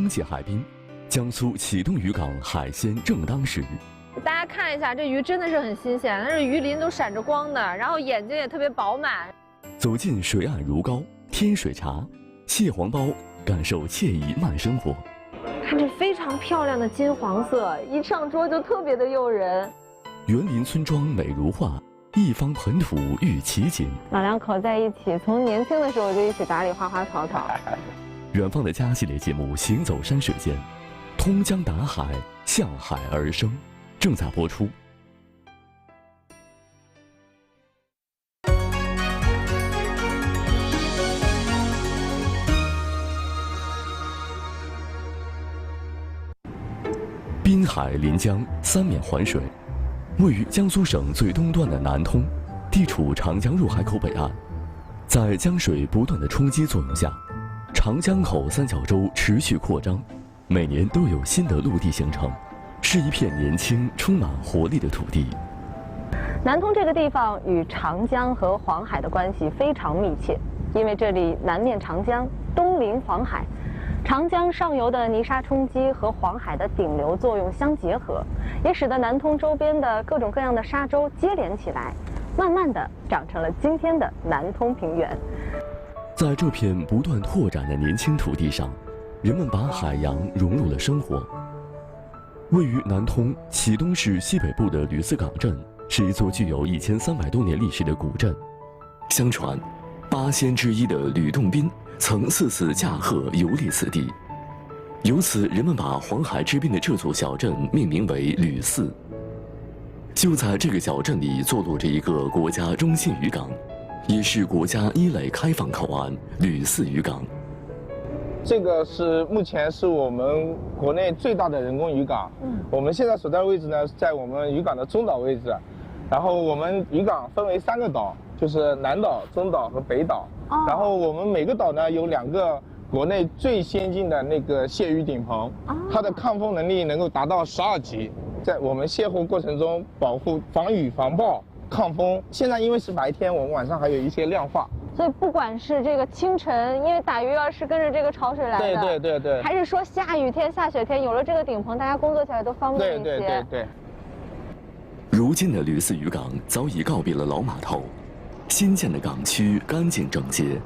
济海滨，江苏启东渔港海鲜正当时。大家看一下，这鱼真的是很新鲜，它这鱼鳞都闪着光的，然后眼睛也特别饱满。走进水岸如膏、天水茶、蟹黄包，感受惬意慢生活。看这非常漂亮的金黄色，一上桌就特别的诱人。园林村庄美如画，一方盆土育奇景。老两口在一起，从年轻的时候就一起打理花花草草。远方的家系列节目《行走山水间》，通江达海，向海而生，正在播出。滨海临江，三面环水，位于江苏省最东端的南通，地处长江入海口北岸。在江水不断的冲击作用下，长江口三角洲持续扩张，每年都有新的陆地形成，是一片年轻、充满活力的土地。南通这个地方与长江和黄海的关系非常密切，因为这里南面长江，东临黄海。长江上游的泥沙冲击和黄海的顶流作用相结合，也使得南通周边的各种各样的沙洲接连起来，慢慢的长成了今天的南通平原。在这片不断拓展的年轻土地上，人们把海洋融入了生活。位于南通启东市西北部的吕四港镇，是一座具有1300多年历史的古镇。相传，8仙之一的吕洞宾曾4次驾鹤游历此地，由此人们把黄海之滨的这座小镇命名为吕四。就在这个小镇里坐落着一个国家中心渔港，也是国家1类开放口岸吕四渔港。这个是目前是我们国内最大的人工渔港。我们现在所在位置呢，在我们渔港的中岛位置。然后我们渔港分为3个岛，就是南岛、中岛和北岛。然后我们每个岛呢有2个国内最先进的那个卸渔顶棚，它的抗风能力能够达到12级，在我们卸货过程中保护防雨、防暴、抗风。现在因为是白天，我们晚上还有一些亮化。所以不管是这个清晨，因为打鱼要是跟着这个潮水来的，对，还是说下雨天、下雪天，有了这个顶棚，大家工作起来都方便一些。对。如今的吕四渔港早已告别了老码头，新建的港区干净整洁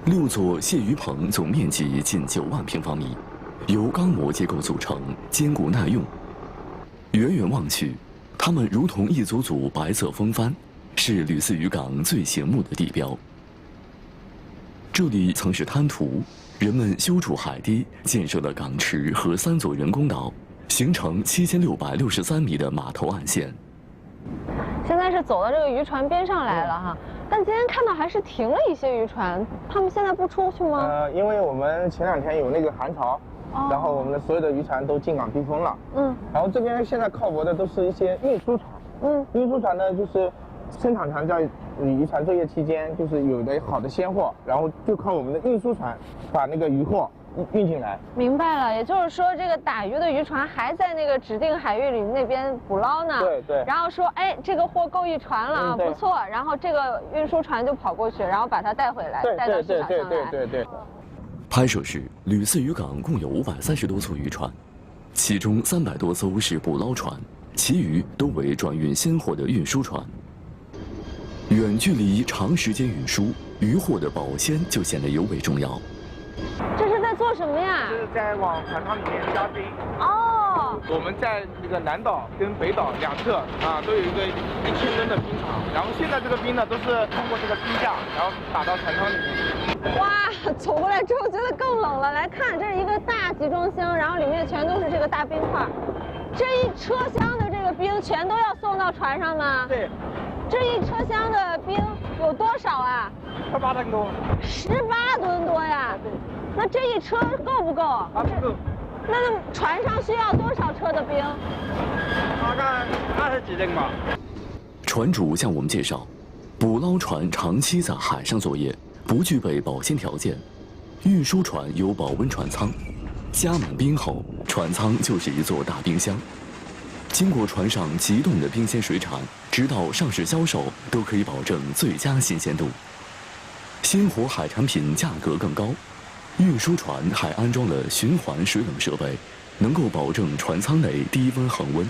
，6座卸鱼棚总面积近9万平方米，由钢模结构组成，坚固耐用。远远望去，它们如同一组组白色风帆，是吕四渔港最醒目的地标。这里曾是滩涂，人们修筑海堤，建设了港池和3座人工岛，形成7663米的码头岸线。现在是走到这个渔船边上来了哈，但今天看到还是停了一些渔船，他们现在不出去吗？因为我们前2天有那个寒潮，然后我们的所有的渔船都进港避风了。然后这边现在靠泊的都是一些运输船。运输船呢，就是生产船在渔船作业期间，就是有的好的鲜货，然后就靠我们的运输船把那个渔货运进来。明白了，也就是说，这个打鱼的渔船还在那个指定海域里那边捕捞呢。对。然后说，哎，这个货够一船了啊，不错。然后这个运输船就跑过去，然后把它带回来，带到市场上来。对。拍摄时，吕四渔港共有530多艘渔船，其中300多艘是捕捞船，其余都为转运鲜货的运输船。远距离长时间运输，渔货的保鲜就显得尤为重要。这是在做什么呀？这是在往船舱里面加冰。我们在那个南岛跟北岛2侧都有一个1000吨的冰场，然后现在这个冰呢都是通过这个冰架，然后打到船舱里面。哇，走过来之后觉得更冷了。来看，这是一个大集装箱，然后里面全都是这个大冰块。这一车厢的这个冰全都要送到船上吗？对。这一车厢的冰有多少啊？18吨多。18吨多呀？对。那这一车够不够？不够。那船上需要多少车的冰？大概20几吨吧。船主向我们介绍，捕捞船长期在海上作业，不具备保鲜条件。运输船有保温船舱，加满冰后，船舱就是一座大冰箱。经过船上急冻的冰鲜水产，直到上市销售，都可以保证最佳新鲜度。鲜活海产品价格更高，运输船还安装了循环水冷设备，能够保证船舱内低温恒温。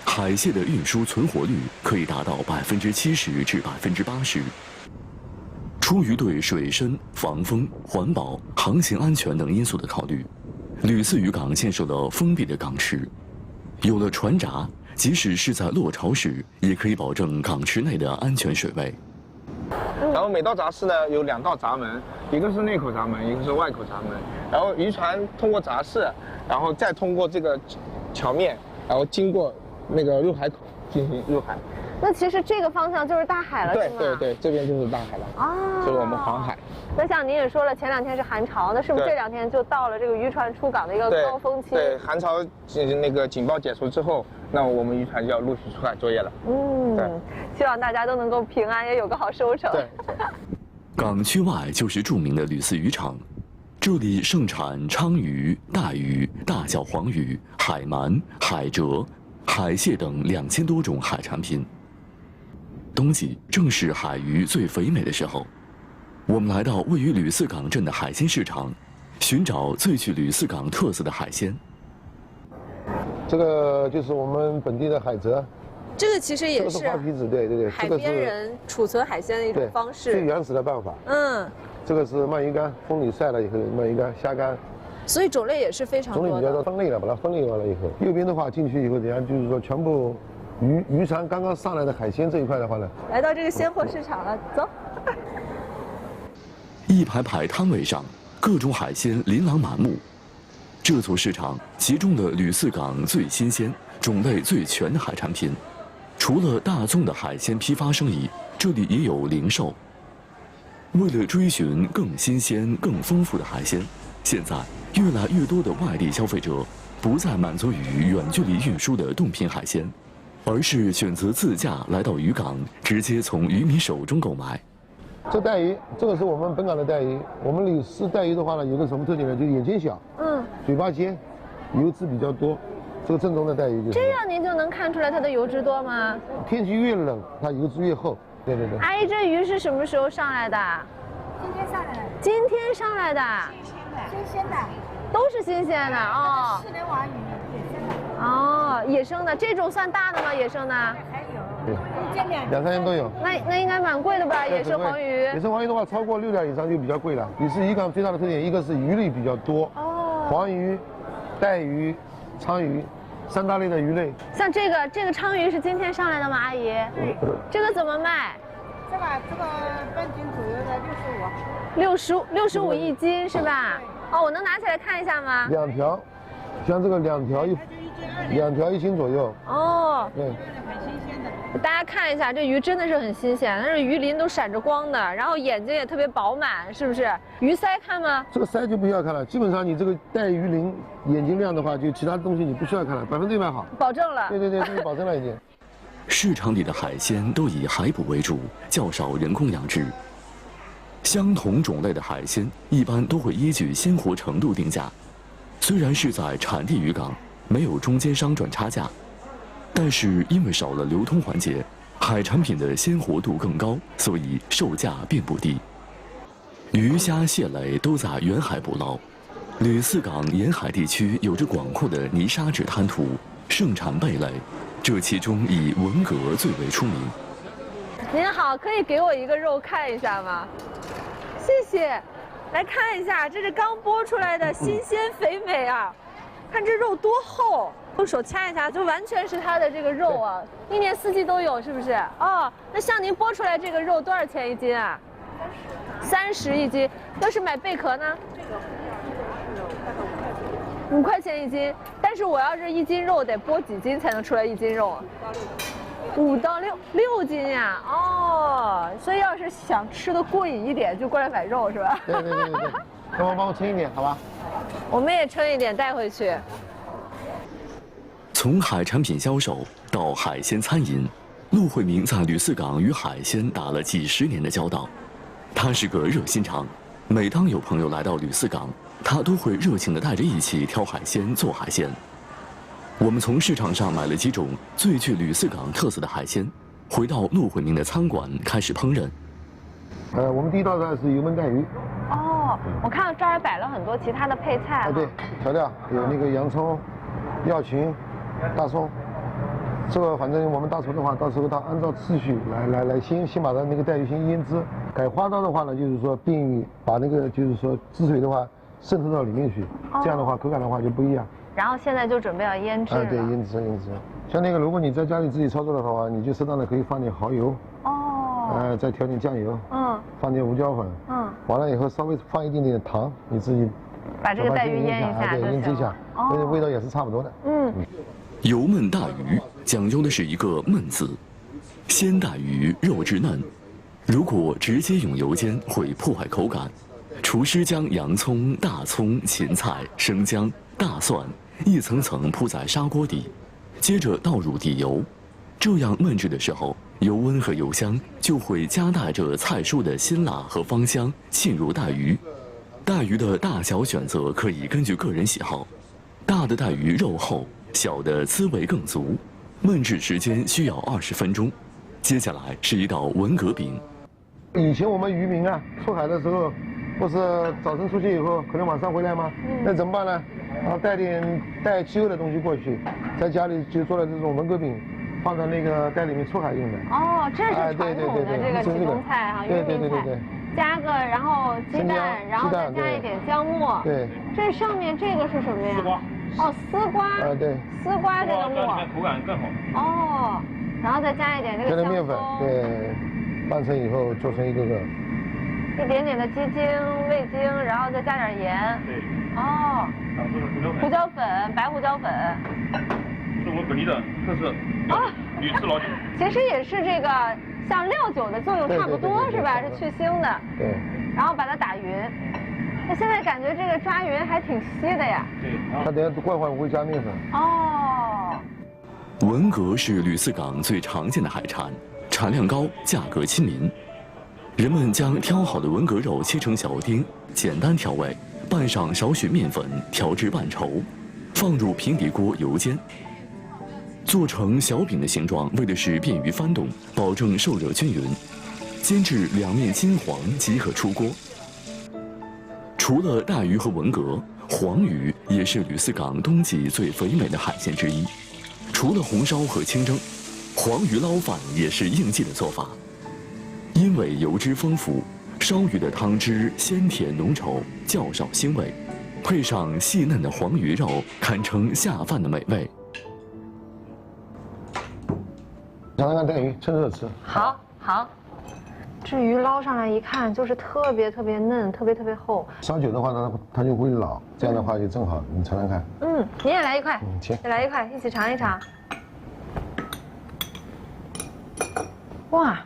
海蟹的运输存活率可以达到70%至80%。出于对水深、防风、环保、航行安全等因素的考虑，吕四渔港建设了封闭的港池，有了船闸，即使是在落潮时，也可以保证港池内的安全水位。然后每道闸室呢有2道闸门，一个是内口闸门，一个是外口闸门。然后渔船通过闸室，然后再通过这个桥面，然后经过那个入海口进行入海。那其实这个方向就是大海了，是吗？对，这边就是大海了。啊，就是我们黄海。那像您也说了，前2天是寒潮，那是不是这2天就到了这个渔船出港的一个高峰期？对，寒潮那个警报解除之后，那我们渔船就要陆续出海作业了。对，希望大家都能够平安，也有个好收成。对。港区外就是著名的吕四渔场，这里盛产鲳鱼、带鱼、大小黄鱼、海鳗、海蜇、海蟹等2000多种海产品。冬季正是海鱼最肥美的时候，我们来到位于吕四港镇的海鲜市场，寻找最具吕四港特色的海鲜。这个就是我们本地的海蜇，这个其实也是花皮子，对，海边人储存海鲜的一种方式，最原始的办法。这个是鳗鱼干，风里晒了以后，鳗鱼干、虾干，所以种类也是非常多的。种类比较多，分类了，把它分类完了以后，右边的话进去以后，等下就是说全部渔船刚刚上来的海鲜这一块的话呢，来到这个鲜货市场了，走。一排排摊位上，各种海鲜琳琅满目。这座市场集中了吕四港最新鲜、种类最全的海产品。除了大宗的海鲜批发生意，这里也有零售。为了追寻更新鲜、更丰富的海鲜，现在越来越多的外地消费者不再满足于远距离运输的冻品海鲜，而是选择自驾来到渔港，直接从渔民手中购买。这带鱼，这个是我们本港的带鱼。我们吕四带鱼的话呢，有个什么特点呢？就是眼睛小，嘴巴尖，油脂比较多。这个正宗的带鱼就是。这样您就能看出来它的油脂多吗？天气越冷，它油脂越厚。对。阿姨，这鱼是什么时候上来的？今天上来的。今天上来的。新鲜的。都是新鲜的哦。4人王鱼，野生的。哦，野生的，这种算大的吗？野生的？还有，1件2 3件都有。那应该蛮贵的吧？野生黄鱼。野生黄鱼的话，超过6两以上就比较贵了。吕四渔港最大的特点，一个是鱼类比较多，黄鱼、带鱼、鲳鱼，3大类的鱼类。像这个鲳鱼是今天上来的吗，阿姨？这个怎么卖？这个半斤左右的65一斤是吧？哦，我能拿起来看一下吗？2条，像这个2条1斤左右。哦，对，很新鲜的。大家看一下，这鱼真的是很新鲜，它是鱼鳞都闪着光的，然后眼睛也特别饱满，是不是？鱼鳃看吗？这个鳃就不需要看了，基本上你这个带鱼鳞眼睛亮的话，就其他东西你不需要看了，100%好。保证了。对，这是保证了已经。市场里的海鲜都以海捕为主，较少人工养殖。相同种类的海鲜一般都会依据鲜活程度定价，虽然是在产地渔港，没有中间商赚差价，但是因为少了流通环节，海产品的鲜活度更高，所以售价并不低。鱼虾蟹类都在远海捕捞，吕四港沿海地区有着广阔的泥沙质滩涂，盛产贝类，这其中以文蛤最为出名。您好，可以给我一个肉看一下吗？谢谢。来看一下，这是刚剥出来的新鲜肥美啊！看这肉多厚，用手掐一下，就完全是它的这个肉啊，一年四季都有，是不是？哦，那像您剥出来这个肉多少钱一斤啊？30一斤。要是买贝壳呢？5块钱一斤。但是我要是1斤肉得剥几斤才能出来1斤肉啊？5到6斤呀，哦，所以要是想吃的过瘾一点，就过来买肉是吧？对，帮我称一点，好吧？我们也称一点带回去。从海产品销售到海鲜餐饮，陆慧明在吕四港与海鲜打了几10年的交道。他是个热心肠，每当有朋友来到吕四港，他都会热情地带着一起挑海鲜、做海鲜。我们从市场上买了几种最具吕四港特色的海鲜，回到陆慧明的餐馆开始烹饪。我们第一道菜是油焖带鱼。哦，哦，我看到这儿摆了很多其他的配菜。啊，对，调料有那个洋葱、药芹、大葱。这个反正我们大厨的话，到时候他按照次序来先把它那个带鱼先腌制。改花刀的话呢，就是说便于把那个就是说汁水的话渗透到里面去，这样的话口感的话就不一样。然后现在就准备要腌制了。对，腌制。像那个，如果你在家里自己操作的话，你就适当的可以放点蚝油。哦。再调点酱油。放点胡椒粉。完了以后稍微放一点点糖，你自己把这个带鱼腌一下，对，腌制一下，味道也是差不多的。油焖大鱼讲究的是一个焖字，鲜大鱼肉质嫩，如果直接用油煎会破坏口感。厨师将洋葱、大葱、芹菜、生姜、大蒜一层层铺在砂锅底，接着倒入底油，这样焖制的时候，油温和油香就会夹带着菜蔬的辛辣和芳香沁入带鱼。带鱼的大小选择可以根据个人喜好，大的带鱼肉厚，小的滋味更足。焖制时间需要20分钟。接下来是一道文蛤饼。以前我们渔民啊，出海的时候，不是早晨出去以后，可能晚上回来吗？那怎么办呢？然后带鸡肉的东西过去，在家里就做了这种文蛤饼，放在那个袋里面出海用的。哦，这是传统的这个启东菜哈，渔民菜。加个，然后鸡蛋，然后再加一点姜末。对。这上面这个是什么呀？丝瓜。哦，丝瓜。对。丝瓜这个末。口感更好。哦，然后再加一点这个面粉，对，拌成以后做成一个个。一点点的鸡精、味精，然后再加点盐。对。哦。胡椒粉，白胡椒粉。是我们本地的特色。吕氏老酒。其实也是这个像料酒的作用差不多是吧？是去腥的。对。然后把它打匀。那现在感觉这个抓匀还挺稀的呀。对。它等下过一会儿我会加面粉。哦。文蛤是吕四港最常见的海产，产量高，价格亲民。人们将挑好的文蛤肉切成小丁，简单调味，拌上少许面粉，调至半稠，放入平底锅油煎。做成小饼的形状，为的是便于翻动，保证受热均匀。煎至两面金黄即可出锅。除了带鱼和文蛤，黄鱼也是吕四港冬季最肥美的海鲜之一。除了红烧和清蒸，黄鱼捞饭也是应季的做法。因为油脂丰富，烧鱼的汤汁鲜甜浓稠，较少腥味，配上细嫩的黄鱼肉，堪称下饭的美味。尝尝看带鱼，趁热吃。好。这鱼捞上来一看，就是特别嫩，特别厚。烧久的话呢，它就会老，这样的话就正好，你尝尝看。你也来一块。行。也来一块，一起尝一尝。哇，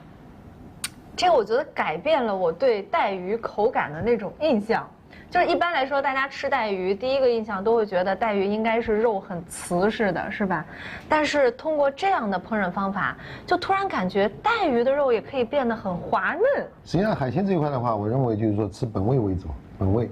这个我觉得改变了我对带鱼口感的那种印象。就是一般来说，大家吃带鱼，第一个印象都会觉得带鱼应该是肉很瓷实的，是吧？但是通过这样的烹饪方法，就突然感觉带鱼的肉也可以变得很滑嫩。实际上海鲜这一块的话，我认为就是说吃本味为主，本味。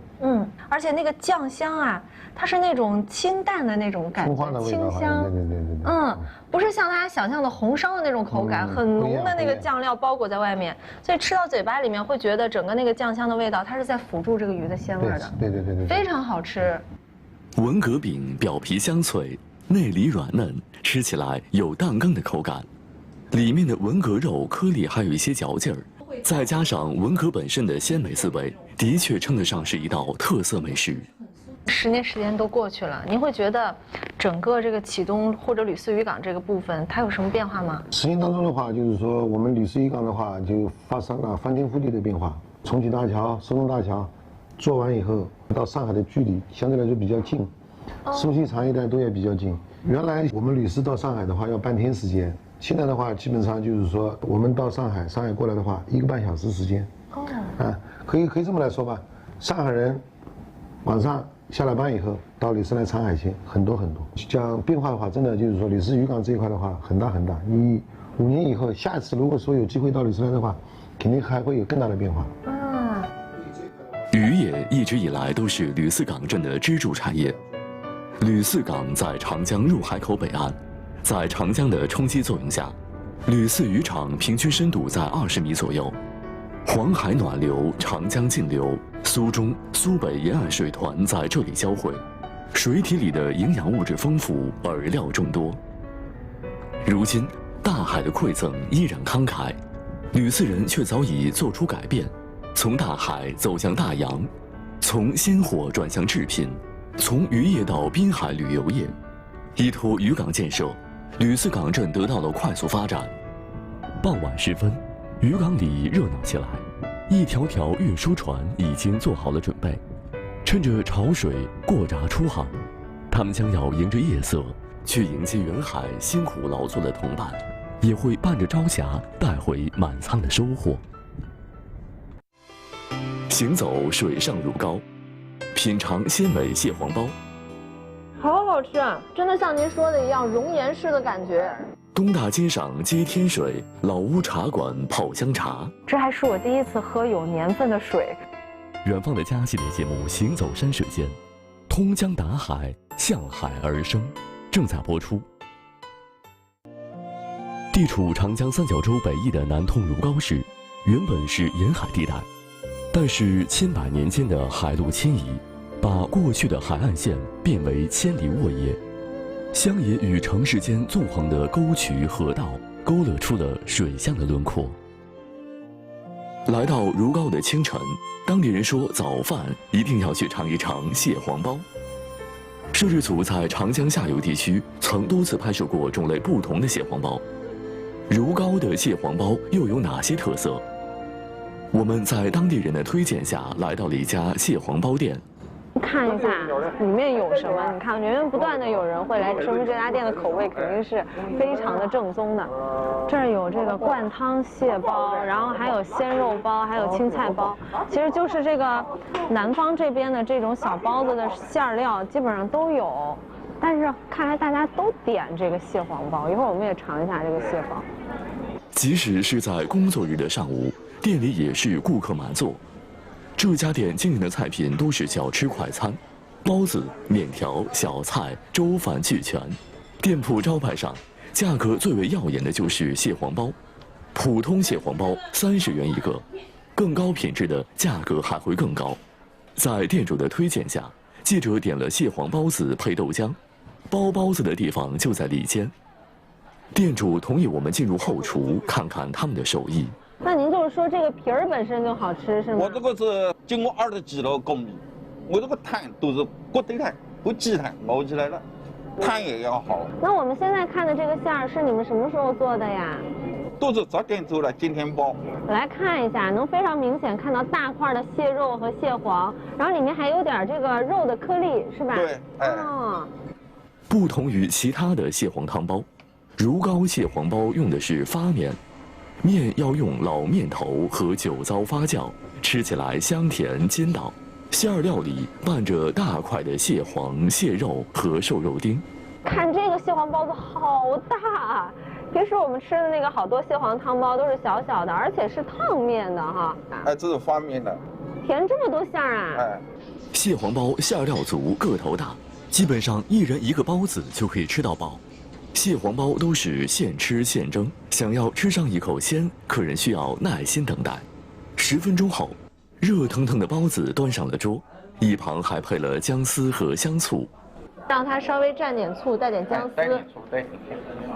而且那个酱香啊，它是那种清淡的那种感觉，清香。对。不是像大家想象的红烧的那种口感，很浓的那个酱料包裹在外面，所以吃到嘴巴里面会觉得整个那个酱香的味道，它是在辅助这个鱼的鲜味的。对，非常好吃。文蛤饼表皮香脆，内里软嫩，吃起来有淡羹的口感，里面的文蛤肉颗粒还有一些嚼劲儿，再加上文蛤本身的鲜美滋味，的确称得上是一道特色美食。10年时间都过去了，您会觉得整个这个启东或者吕四渔港这个部分它有什么变化吗？10年当中的话，就是说我们吕四渔港的话就发生了翻天覆地的变化。重启大桥、苏东大桥做完以后，到上海的距离相对来说比较近，苏锡常一带都也比较近。原来我们吕四到上海的话要半天时间，现在的话基本上就是说我们到上海过来的话1个半小时时间。可以这么来说吧，上海人晚上下了班以后到吕四来尝海鲜很多。讲变化的话，真的就是说吕四渔港这一块的话很大。你5年以后，下一次如果说有机会到吕四来的话，肯定还会有更大的变化。渔业一直以来都是吕四港镇的支柱产业。吕四港在长江入海口北岸，在长江的冲击作用下，吕四渔场平均深度在20米左右。黄海暖流、长江近流、苏中、苏北沿岸水团在这里交汇，水体里的营养物质丰富，饵料众多。如今，大海的馈赠依然慷慨，吕氏人却早已做出改变，从大海走向大洋，从鲜货转向制品，从渔业到滨海旅游业。依托渔港建设，吕氏港镇得到了快速发展。傍晚时分，渔港里热闹起来，一条条运输船已经做好了准备，趁着潮水过闸出航，他们将要迎着夜色去迎接远海辛苦劳作的同伴，也会伴着朝霞带回满仓的收获。行走水上乳膏，品尝鲜美蟹黄包，好好吃啊！真的像您说的一样，熔岩式的感觉。东大街上接天水，老屋茶馆泡香茶。这还是我第一次喝有年份的水。远方的家系列节目《行走山水间》，通江达海，向海而生，正在播出。地处长江三角洲北翼的南通如皋市，原本是沿海地带，但是千百年间的海陆迁移，把过去的海岸线变为千里沃野。乡野与城市间纵横的沟渠河道，勾勒出了水乡的轮廓。来到如皋的清晨，当地人说早饭一定要去尝一尝蟹黄包。摄制组在长江下游地区曾多次拍摄过种类不同的蟹黄包。如皋的蟹黄包又有哪些特色？我们在当地人的推荐下，来到了一家蟹黄包店。看一下里面有什么？你看，源源不断的有人会来，说明这家店的口味肯定是非常的正宗的。这儿有这个灌汤蟹包，然后还有鲜肉包，还有青菜包，其实就是这个南方这边的这种小包子的馅料基本上都有。但是看来大家都点这个蟹黄包，一会儿我们也尝一下这个蟹黄。即使是在工作日的上午，店里也是顾客满座。这家店经营的菜品都是小吃快餐，包子、面条、小菜、粥饭俱全。店铺招牌上，价格最为耀眼的就是蟹黄包，普通蟹黄包30元一个，更高品质的价格还会更高。在店主的推荐下，记者点了蟹黄包子配豆浆，包包子的地方就在里间。店主同意我们进入后厨看看他们的手艺。那您就是说这个皮儿本身就好吃是吗？我这个是经过20几了工艺，我这个碳都是锅底碳，不鸡碳，熬起来了，碳也要好。那我们现在看的这个馅儿是你们什么时候做的呀？都是昨天做的，今天包。我来看一下，能非常明显看到大块的蟹肉和蟹黄，然后里面还有点这个肉的颗粒，是吧？对，哎。哦。不同于其他的蟹黄汤包，如皋蟹黄包用的是发面。面要用老面头和酒糟发酵，吃起来香甜筋道。馅料里拌着大块的蟹黄、蟹肉和瘦肉丁。看这个蟹黄包子好大，平时我们吃的那个好多蟹黄汤包都是小小的，而且是烫面的哈。哎，这是发面的。填这么多馅儿啊？哎。蟹黄包馅料足，个头大，基本上一人一个包子就可以吃到饱。蟹黄包都是现吃现蒸，想要吃上一口鲜，客人需要耐心等待。10分钟后，热腾腾的包子端上了桌，一旁还配了姜丝和香醋，让它稍微蘸点醋，带点姜丝。带点醋，对。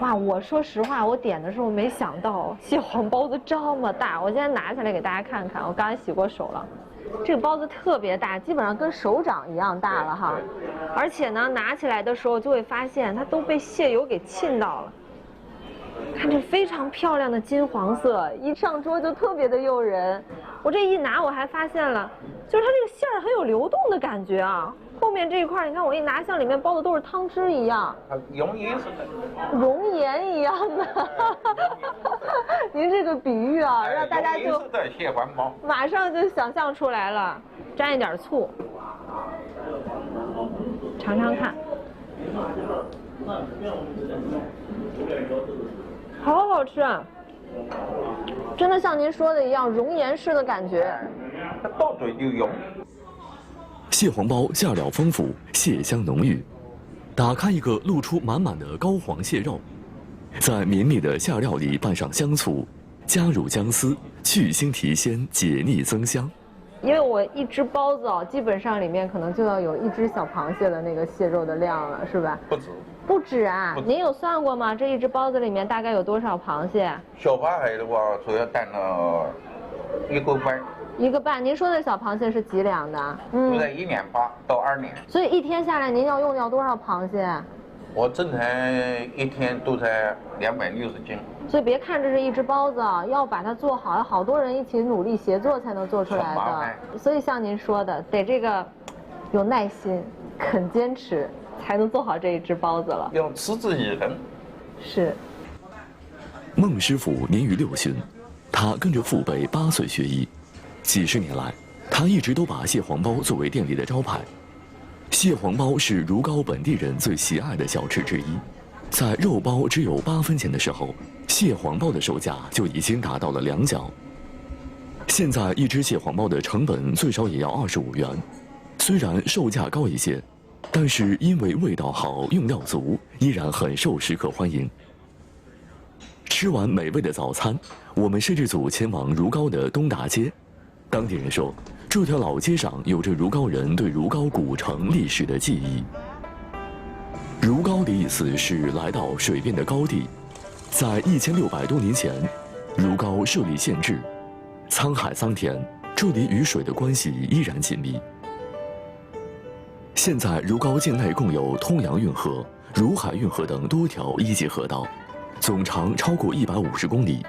哇，我说实话，我点的时候没想到蟹黄包子这么大。我现在拿起来给大家看看，我刚才洗过手了。这个包子特别大，基本上跟手掌一样大了哈，而且呢，拿起来的时候就会发现它都被蟹油给浸到了。看这非常漂亮的金黄色，一上桌就特别的诱人。我这一拿，我还发现了，就是它这个馅儿很有流动的感觉啊。后面这一块，你看我一拿，像里面包的都是汤汁一样，熔岩似的，熔岩一样的。您这个比喻啊，让大家就蟹黄包马上就想象出来了。沾一点醋，尝尝看，好好吃啊！真的像您说的一样，熔岩式的感觉。它到嘴就溶。蟹黄包馅料丰富，蟹香浓郁。打开一个，露出满满的膏黄蟹肉，在绵密的馅料里拌上香醋，加入姜丝，去腥提鲜，解腻增香。因为我一只包子基本上里面可能就要有一只小螃蟹的那个蟹肉的量了，是吧？不止。不止啊！您有算过吗？这一只包子里面大概有多少螃蟹？小螃蟹的话，主要占了1个半。1个半。您说的小螃蟹是几两的？就在1.8年到2年。所以一天下来，您要用掉多少螃蟹？我正常一天都在260斤。所以别看这是一只包子要把它做好，要好多人一起努力协作才能做出来的。所以像您说的，得这个有耐心、肯坚持，才能做好这一只包子了。要持之以恒。是。孟师傅年逾60，他跟着父辈8岁学艺，几十年来，他一直都把蟹黄包作为店里的招牌。蟹黄包是如皋本地人最喜爱的小吃之一，在肉包只有8分钱的时候，蟹黄包的售价就已经达到了2角。现在一只蟹黄包的成本最少也要25元，虽然售价高一些，但是因为味道好、用料足，依然很受食客欢迎。吃完美味的早餐，我们摄制组前往如皋的东大街。当地人说，这条老街上有着如皋人对如皋古城历史的记忆。如皋的意思是来到水边的高地，在1600多年前，如皋设立县治，沧海桑田，这里与水的关系依然紧密。现在如皋境内共有通阳运河、如海运河等多条1级河道，总长超过150公里。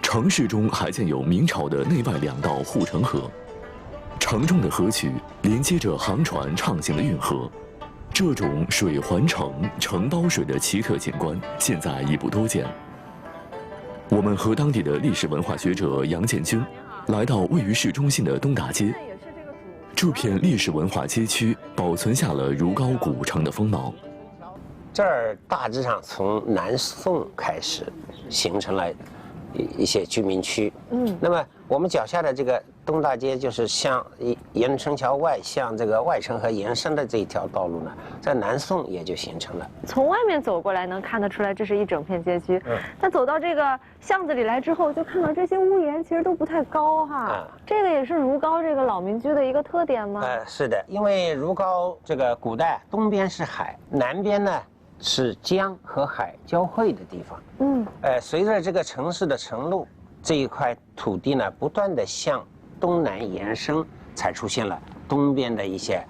城市中还建有明朝的内外2道护城河，城中的河渠连接着航船畅行的运河。这种水环城、城包水的奇特景观，现在已不多见。我们和当地的历史文化学者杨建军来到位于市中心的东大街。这片历史文化街区保存下了如皋古城的风貌。这儿大致上从南宋开始形成了一些居民区。那么我们脚下的这个东大街就是向沿着城桥外向这个外城河延伸的这一条道路呢，在南宋也就形成了。从外面走过来能看得出来，这是一整片街区。但走到这个巷子里来之后，就看到这些屋檐其实都不太高哈。这个也是如皋这个老民居的一个特点吗？是的，因为如皋这个古代东边是海，南边呢是江和海交汇的地方。随着这个城市的承入，这一块土地呢不断的向东南延伸，才出现了东边的一些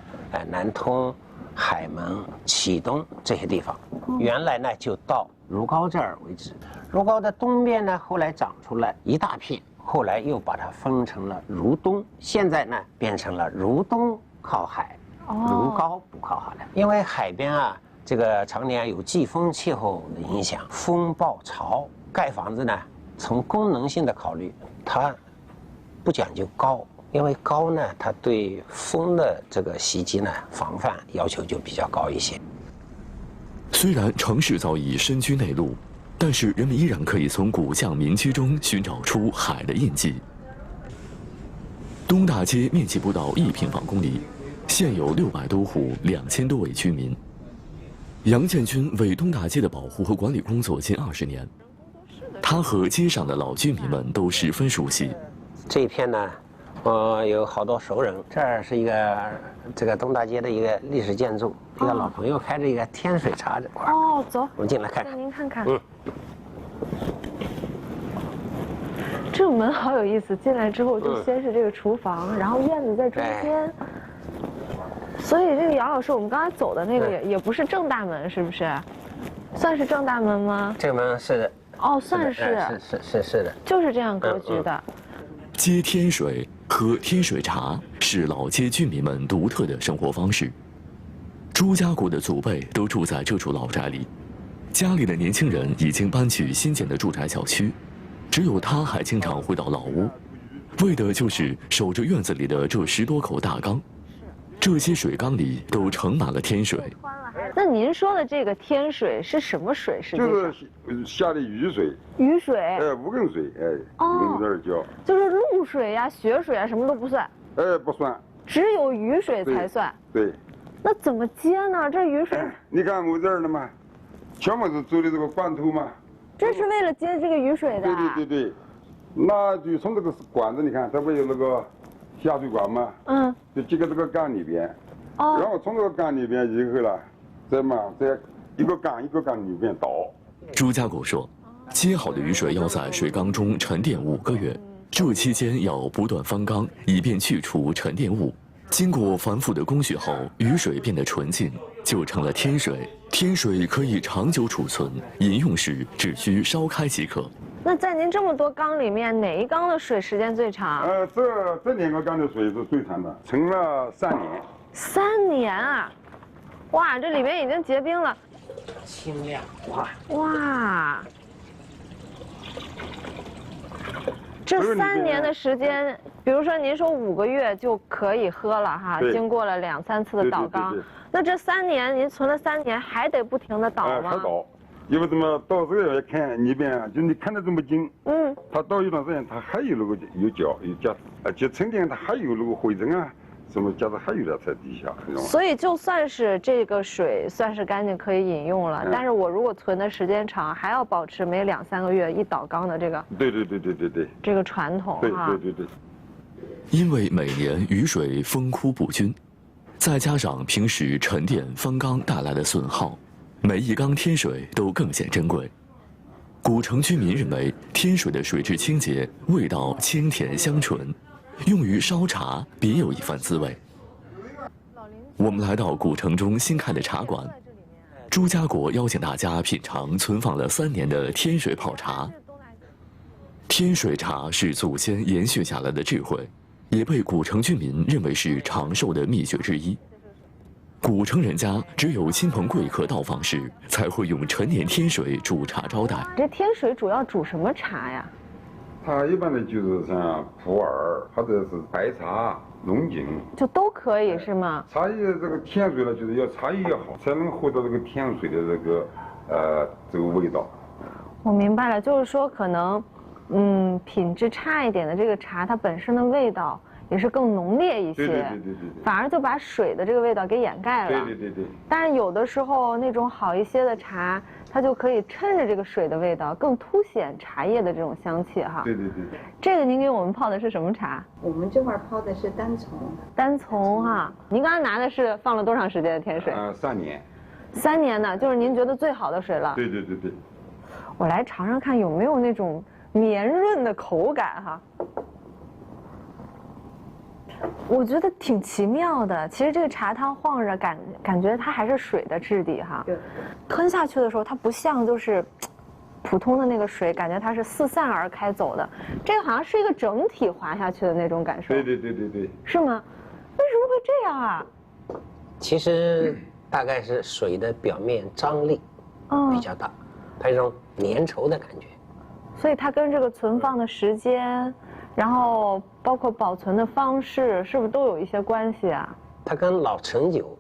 南通、海门、启东这些地方。原来呢就到如皋这儿为止。如皋的东边呢后来长出了一大片，后来又把它分成了如东，现在呢变成了如东靠海，如皋不靠海了。因为海边这个常年有季风气候的影响，风暴潮，盖房子呢，从功能性的考虑，它不讲究高，因为高呢，它对风的这个袭击呢，防范要求就比较高一些。虽然城市早已身居内陆，但是人们依然可以从古巷民居中寻找出海的印记。东大街面积不到1平方公里，现有600多户，2000多位居民。杨建军为东大街的保护和管理工作近20年，他和街上的老居民们都十分熟悉。这一片呢，有好多熟人。这儿是一个这个东大街的一个历史建筑，一个老朋友开着一个天水茶的馆。走，我们进来看看。让您看看。这个门好有意思，进来之后就先是这个厨房，然后院子在中间。所以这个杨老师，我们刚才走的那个也不是正大门，是不是？算是正大门吗？这个门是的。算是。是的。就是这样格局的。接天水、喝天水茶是老街居民们独特的生活方式。朱家国的祖辈都住在这处老宅里，家里的年轻人已经搬去新建的住宅小区，只有他还经常回到老屋，为的就是守着院子里的这10多口大缸。这些水缸里都盛满了天水。那您说的这个天水是什么水？就是下的雨水。雨水。无根水，用这儿叫。就是露水呀、雪水啊，什么都不算。不算。只有雨水才算。对。那怎么接呢？这雨水。你看我这儿了吗？全部是走的这个管头嘛，这是为了接这个雨水的。对，那就从这个管子，你看它不有那个下水管吗？嗯，就接到这个缸里边，然后从这个缸里边以后呢，再一个缸一个缸里边倒。朱家国说，接好的雨水要在水缸中沉淀5个月，这期间要不断翻缸，以便去除沉淀物。经过反复的工序后，雨水变得纯净，就成了天水。天水可以长久储存，饮用时只需烧开即可。那在您这么多缸里面，哪一缸的水时间最长？这2个缸的水是最长的，存了3年。3年啊！哇，这里边已经结冰了。清亮哇！这3年的时间，比如说您说5个月就可以喝了哈，经过了2、3次的倒缸，那这3年您存了3年，还得不停的倒吗？还倒，因为什么？倒这个要看里边，就你看得这么近，它倒一段时间，它还有那个有胶，而且沉淀它还有那个灰尘啊。什么加上还有点在底下，所以就算是这个水算是干净可以饮用了，但是我如果存的时间长，还要保持每2、3个月一倒缸的这个对这个传统哈。对。因为每年雨水丰枯不均，再加上平时沉淀翻缸带来的损耗，每一缸天水都更显珍贵。古城居民认为天水的水质清洁，味道清甜香醇。用于烧茶别有一番滋味。我们来到古城中新开的茶馆，朱家国邀请大家品尝存放了3年的天水泡茶。天水茶是祖先延续下来的智慧，也被古城居民认为是长寿的秘诀之一。古城人家只有亲朋贵客到访时，才会用陈年天水煮茶招待。这天水主要煮什么茶呀？它一般的就是像普洱或者是白茶、龙井，就都可以是吗？茶叶这个天水呢，就是要茶叶要好，才能获得这个天水的这个味道。我明白了，就是说可能，品质差一点的这个茶，它本身的味道也是更浓烈一些，对，反而就把水的这个味道给掩盖了。对。但是有的时候那种好一些的茶，它就可以趁着这个水的味道，更凸显茶叶的这种香气哈。对。这个您给我们泡的是什么茶？我们这块泡的是单丛。单丛哈。您刚才拿的是放了多长时间的天水？3年。3年呢，就是您觉得最好的水了。对。我来尝尝看有没有那种绵润的口感哈。我觉得挺奇妙的，其实这个茶汤晃着感觉它还是水的质地哈。对。吞下去的时候，它不像就是普通的那个水，感觉它是四散而开走的，这个好像是一个整体滑下去的那种感受。对。是吗？为什么会这样啊？其实大概是水的表面张力比较大，它有一种粘稠的感觉。所以它跟这个存放的时间，然后包括保存的方式，是不是都有一些关系啊？它跟老陈酒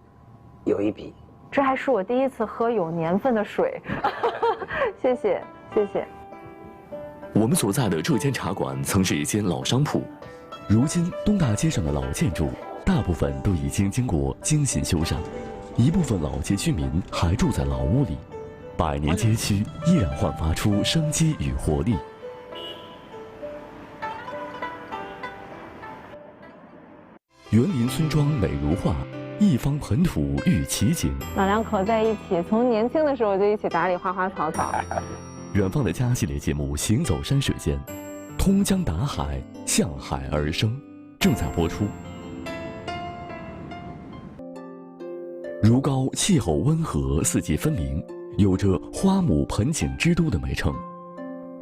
有一比。这还是我第一次喝有年份的水，谢谢。我们所在的这间茶馆曾是一间老商铺，如今东大街上的老建筑大部分都已经经过精心修缮，一部分老街居民还住在老屋里，100年街区依然焕发出生机与活力。园林村庄美如画，一方盆土育奇景。老两口在一起，从年轻的时候就一起打理花花草草。远方的家系列节目《行走山水间》，通江达海，向海而生，正在播出。如皋气候温和，四季分明，有着花木盆景之都的美称。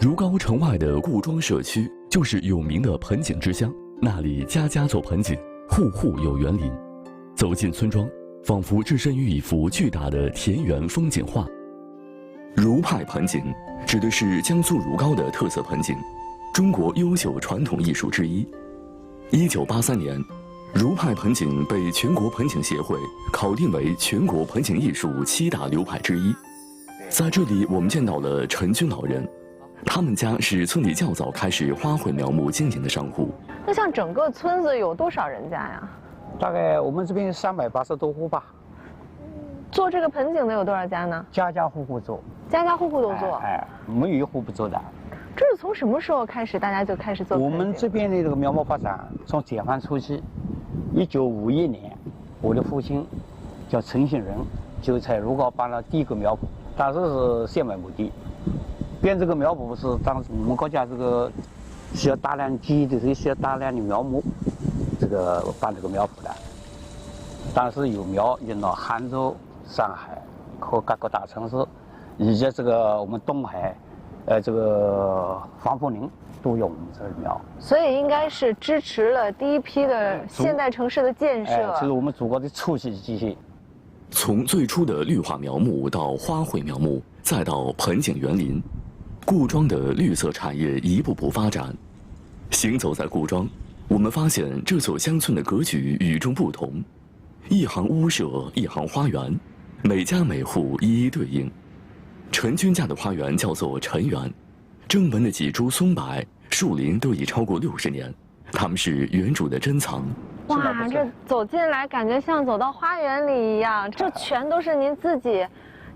如皋城外的顾庄社区就是有名的盆景之乡，那里家家做盆景，户户有园林。走进村庄，仿佛置身于一幅巨大的田园风景画。如派盆景指的是江苏如皋的特色盆景，中国优秀传统艺术之一。1983年，如派盆景被全国盆景协会考定为全国盆景艺术7大流派之一。在这里，我们见到了陈军老人，他们家是村里较早开始花卉苗木经营的商户。那像整个村子有多少人家呀？大概我们这边380多户吧。做这个盆景的有多少家呢？家家户户做。家家户户都做。没有一户不做的。这是从什么时候开始大家就开始做？我们这边的这个苗木发展，从解放初期，1951年，我的父亲叫陈信仁，就在如皋办了第一个苗圃，当时是县委亩地。编这个苗圃是当时我们国家这个需要大量基地，需要大量的苗木，这个办这个苗圃的。当时有苗运到杭州、上海和各个大城市，以及这个我们东海，这个防风林都用我们这苗。所以应该是支持了第一批的现代城市的建设。这是我们祖国的初期机器。从最初的绿化苗木到花卉苗木，再到盆景园林，顾庄的绿色产业一步步发展。行走在顾庄，我们发现这所乡村的格局与众不同。一行屋舍，一行花园，每家每户一一对应。陈军家的花园叫做陈园，正门的几株松柏树龄都已超过60年，它们是园主的珍藏。哇，这走进来感觉像走到花园里一样。这全都是您自己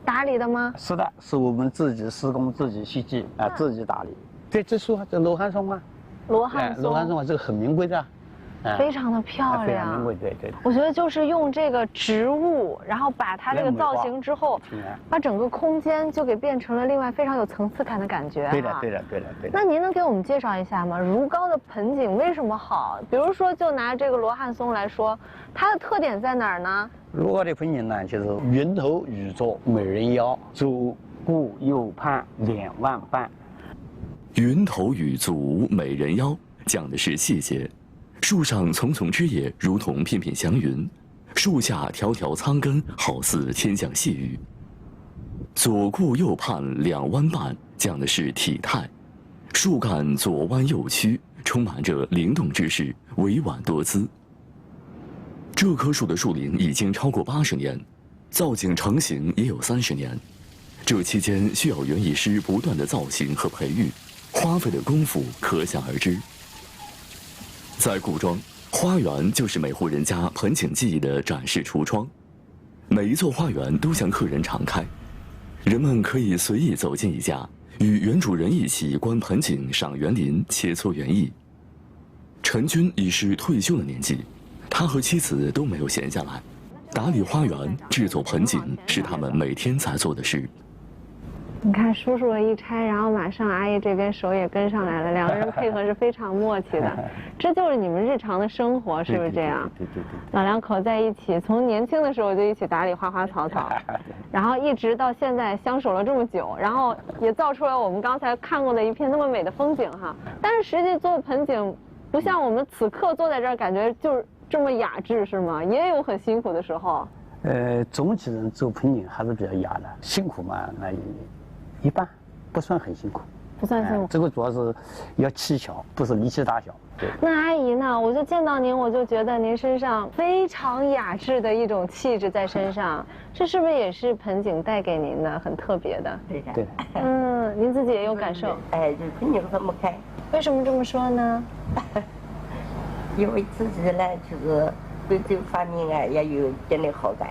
打理的吗？是的，是我们自己施工、自己设计自己打理。对，这树这罗汉松啊，罗汉松啊，这个很名贵的。非常的漂亮，非常名贵，对。我觉得就是用这个植物，然后把它这个造型之后，把整个空间就给变成了另外非常有层次感的感觉。对的。那您能给我们介绍一下吗？如皋的盆景为什么好？比如说，就拿这个罗汉松来说，它的特点在哪儿呢？如皋的盆景呢，就是云头雨作美人腰，左顾右盼2万瓣。云头雨足美人腰，讲的是细节。树上丛丛枝叶如同片片祥云，树下条条苍根好似天降细雨。左顾右盼2弯瓣，讲的是体态，树干左弯右曲，充满着灵动之势，委婉多姿。这棵树的树龄已经超过80年，造景成型也有30年，这期间需要园艺师不断的造型和培育，花费的功夫可想而知。在顾庄，花园就是每户人家盆景技艺的展示橱窗，每一座花园都向客人敞开，人们可以随意走进一家，与园主人一起观盆景、赏园林、切磋园艺。陈军已是退休的年纪，他和妻子都没有闲下来，打理花园、制作盆景是他们每天在做的事。你看叔叔一拆，然后马上阿姨这边手也跟上来了，两个人配合是非常默契的。这就是你们日常的生活，是不是这样？对。老两口在一起，从年轻的时候就一起打理花花草草，然后一直到现在相守了这么久，然后也造出了我们刚才看过的一片那么美的风景哈。但是实际做盆景，不像我们此刻坐在这儿感觉就是这么雅致，是吗？也有很辛苦的时候。总体人做盆景还是比较雅的，辛苦嘛那一般，不算很辛苦，不算辛苦。这个主要是要技巧，不是力气大小。对。那阿姨呢？我就见到您，我就觉得您身上非常雅致的一种气质在身上，这是不是也是盆景带给您的很特别的？对的。对。您自己也有感受。这盆景分不开。为什么这么说呢？因为自己呢，就是对这个发明也有点点好感。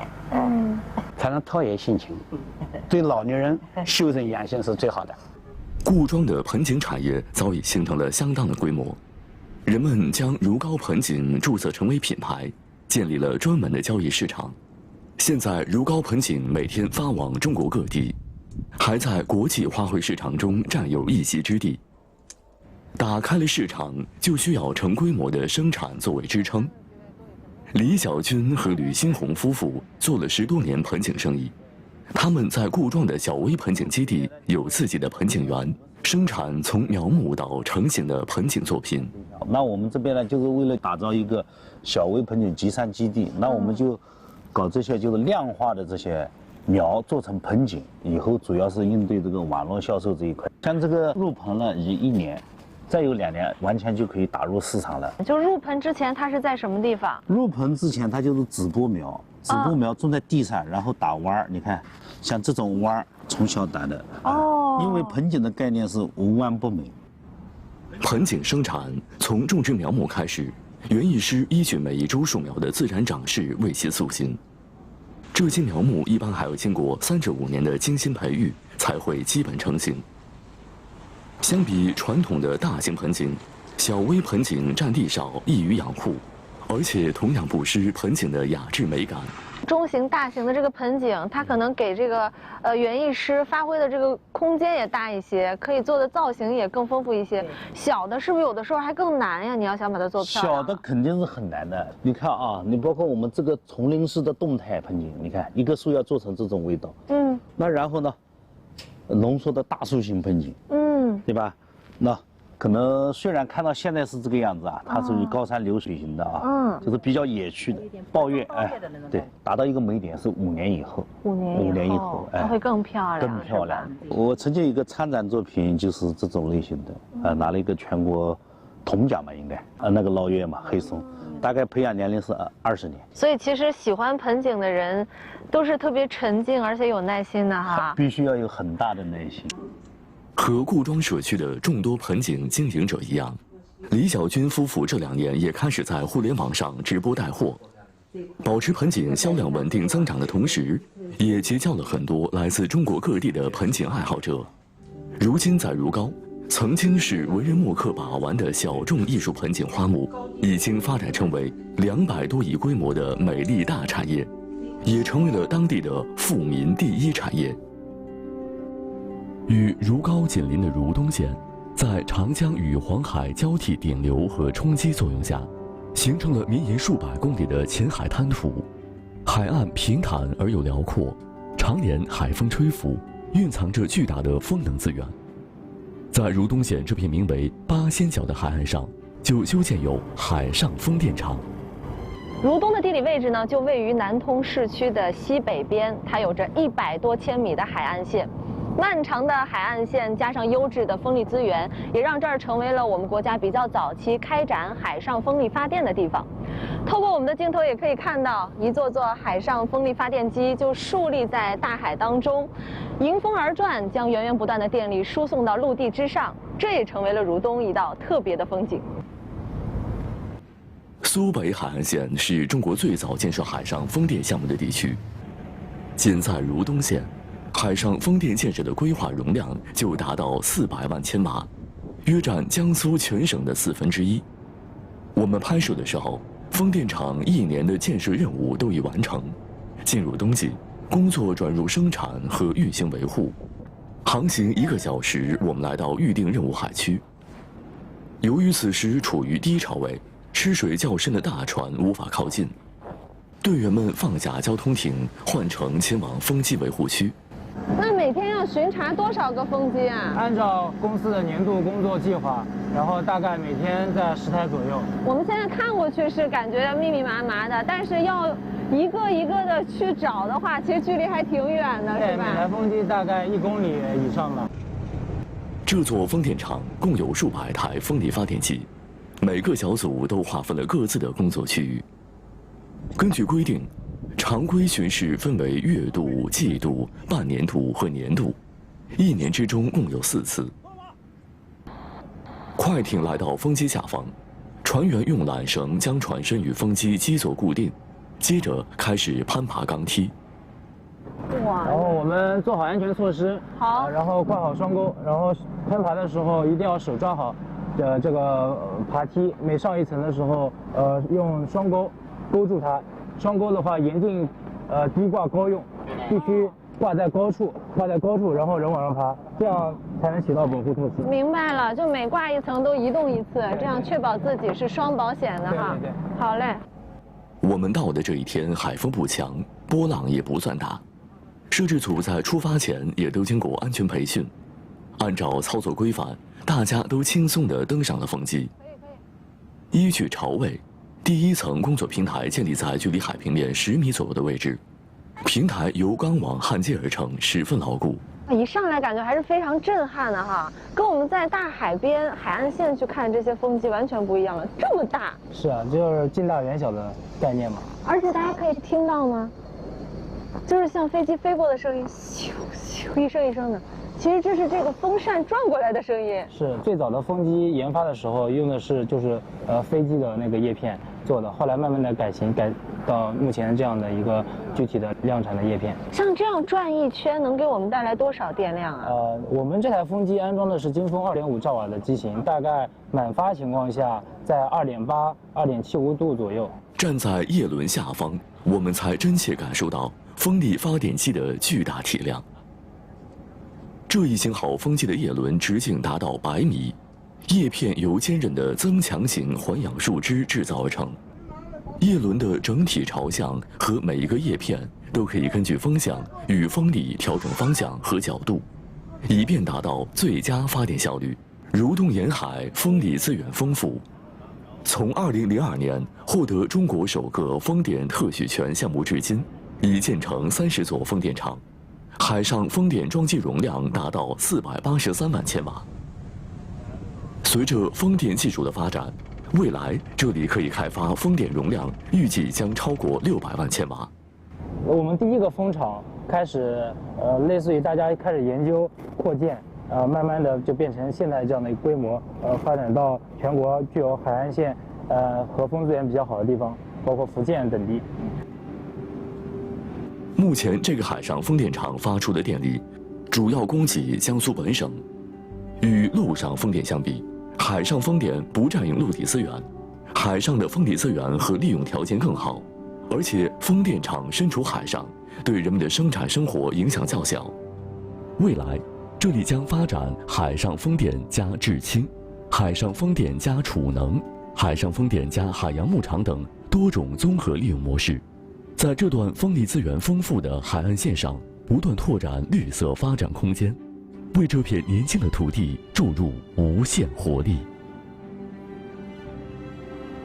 才能陶冶性情，对老年人修身养性是最好的。顾庄的盆景产业早已形成了相当的规模，人们将如皋盆景注册成为品牌，建立了专门的交易市场。现在如皋盆景每天发往中国各地，还在国际花卉市场中占有一席之地。打开了市场，就需要成规模的生产作为支撑。李小军和吕新红夫妇做了10多年盆景生意，他们在顾庄的小微盆景基地有自己的盆景园，生产从苗木到成型的盆景作品。那我们这边呢，就是为了打造一个小微盆景集散基地，那我们就搞这些就是量化的这些苗做成盆景，以后主要是应对这个网络销售这一块。像这个入盆呢，已1年。再有2年，完全就可以打入市场了。就入盆之前，它是在什么地方？入盆之前，它就是直播苗，直播苗种在地上，然后打弯儿。你看，像这种弯儿从小打的。因为盆景的概念是无弯不美。盆景生产从种植苗木开始，园艺师依据每一株树苗的自然长势为其塑形。这些苗木一般还要经过3至5年的精心培育，才会基本成型。相比传统的大型盆景，小微盆景占地少，易于养护，而且同样不失盆景的雅致美感。中型、大型的这个盆景，它可能给这个园艺师发挥的这个空间也大一些，可以做的造型也更丰富一些。小的是不是有的时候还更难呀？你要想把它做漂亮。小的肯定是很难的。你看啊，你包括我们这个丛林式的动态盆景，你看一棵树要做成这种味道，那然后呢，浓缩的大树型盆景，对吧？那可能虽然看到现在是这个样子啊，它属于高山流水型的啊，就是比较野趣的抱怨，对，达到一个美点是5年以后，5年以后，它会更漂亮，更漂亮。我曾经有一个参展作品就是这种类型的，拿了一个全国铜奖吧，应该，那个捞月嘛，黑松，大概培养年龄是20年。所以其实喜欢盆景的人，都是特别沉静而且有耐心的哈，必须要有很大的耐心。和顾庄社区的众多盆景经营者一样，李小军夫妇这2年也开始在互联网上直播带货，保持盆景销量稳定增长的同时，也结交了很多来自中国各地的盆景爱好者。如今在如皋，曾经是为人墨客把玩的小众艺术盆景花木，已经发展成为200多亿规模的美丽大产业，也成为了当地的富民第1产业。与如皋紧邻的如东县，在长江与黄海交替顶流和冲击作用下，形成了绵延数百公里的前海滩涂。海岸平坦而又辽阔，常年海风吹拂，蕴藏着巨大的风能资源。在如东县这片名为八仙角的海岸上，就修建有海上风电场。如东的地理位置呢，就位于南通市区的西北边，它有着100多千米的海岸线。漫长的海岸线加上优质的风力资源，也让这儿成为了我们国家比较早期开展海上风力发电的地方。透过我们的镜头也可以看到，一座座海上风力发电机就竖立在大海当中，迎风而转，将源源不断的电力输送到陆地之上，这也成为了如东一道特别的风景。苏北海岸线是中国最早建设海上风电项目的地区，仅在如东县，海上风电建设的规划容量就达到400万千瓦，约占江苏全省的1/4。我们拍摄的时候，风电场1年的建设任务都已完成。进入冬季，工作转入生产和运行维护。航行1个小时，我们来到预定任务海区。由于此时处于低潮位，吃水较深的大船无法靠近，队员们放下交通艇，换乘前往风机维护区。那每天要巡查多少个风机啊？按照公司的年度工作计划，然后大概每天在10台左右。我们现在看过去是感觉密密麻麻的，但是要一个一个的去找的话，其实距离还挺远的，是吧？每台风机大概1公里以上吧。这座风电场共有数百台风力发电机，每个小组都划分了各自的工作区域。根据规定，常规巡视分为月度、季度、半年度和年度，1年之中共有4次。快艇来到风机下方，船员用缆绳将船身与风机基座固定，接着开始攀爬钢梯。哇！然后我们做好安全措施，好，然后挂好双钩，然后攀爬的时候一定要手抓好这个爬梯，每上一层的时候，用双钩勾住它。双钩的话严禁低挂高用，必须挂在高处，然后人往上爬，这样才能起到保护措施。明白了，就每挂一层都移动1次，这样确保自己是双保险的哈。对。好嘞。我们到的这一天海风不强，波浪也不算大。摄制组在出发前也都经过安全培训，按照操作规范，大家都轻松地登上了风机。依据潮位，第1层工作平台建立在距离海平面10米左右的位置，平台由钢网焊接而成，十分牢固。一上来感觉还是非常震撼的哈，跟我们在大海边海岸线去看这些风机完全不一样了，这么大。是啊，就是近大远小的概念嘛。而且大家可以听到吗？就是像飞机飞过的声音，咻咻一声一声的。其实这是这个风扇转过来的声音。是最早的风机研发的时候用的是就是飞机的那个叶片，做的，后来慢慢的改到目前这样的一个具体的量产的叶片。像这样转一圈能给我们带来多少电量啊？我们这台风机安装的是金风2.5兆瓦的机型，大概满发情况下在2.8、2.75度左右。站在叶轮下方，我们才真切感受到风力发电机的巨大体量。这一型好风机的叶轮直径达到100米，叶片由坚韧的增强型环氧树脂制造而成。叶轮的整体朝向和每一个叶片都可以根据风向与风力调整方向和角度，以便达到最佳发电效率。如东沿海风力资源丰富，从2002年获得中国首个风电特许权项目至今，已建成30座风电场，海上风电装机容量达到483万千瓦。随着风电技术的发展，未来这里可以开发风电容量预计将超过600万千瓦。我们第一个风场开始，类似于大家开始研究扩建，慢慢的就变成现在这样的一个规模，发展到全国具有海岸线，和风资源比较好的地方，包括福建等地。目前这个海上风电场发出的电力，主要供给江苏本省。与陆上风电相比，海上风电不占用陆地资源，海上的风力资源和利用条件更好，而且风电场身处海上，对人们的生产生活影响较小。未来，这里将发展海上风电加制氢、海上风电加储能、海上风电加海洋牧场等多种综合利用模式，在这段风力资源丰富的海岸线上，不断拓展绿色发展空间，为这片年轻的土地注入无限活力。